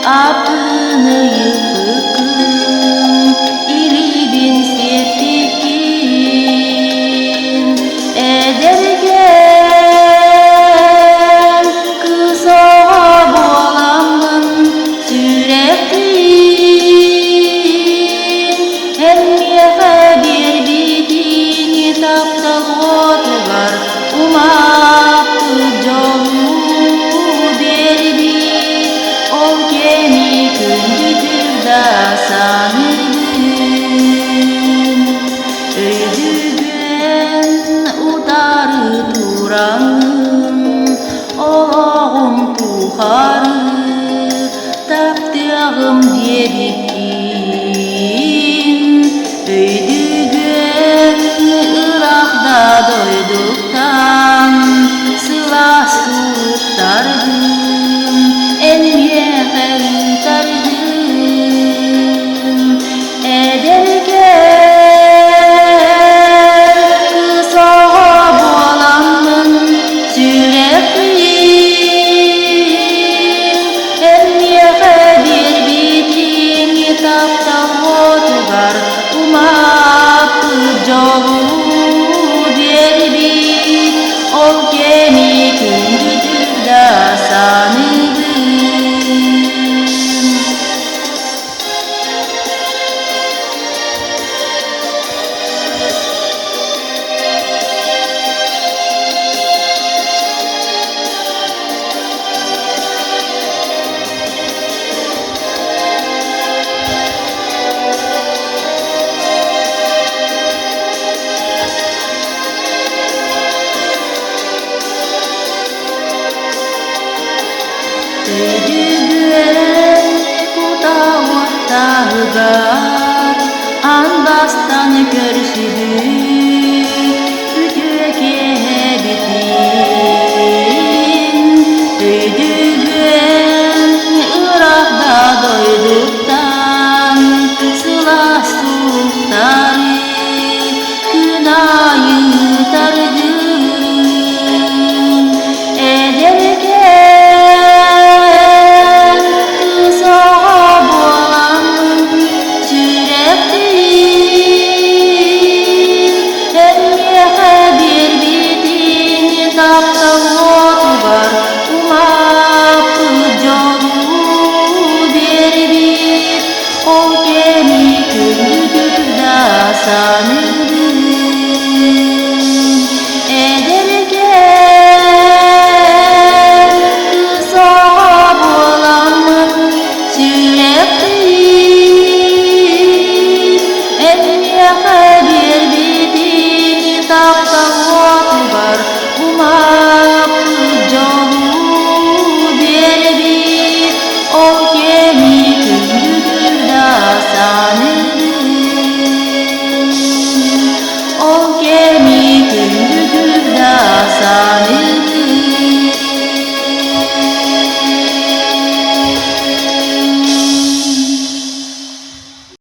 Apını yıpıkın, ilibin sepikin ederken kısa bolamın sürektin emmiye bir bitini tapta var umak jolu derbi ol kemi kündüdür da sanırım öydügen udarı turağım oğum tuharı taptığım diyebikin öydügen Irak'da doyduktan sıla sutardım elmiye kaytardım ederken kısa bolamın sürekli elmiye bir bitini tapta var umak jolu derbi ol kemi kündüdür da sanırım öydügen kutawat tahgar an bastan körsüdür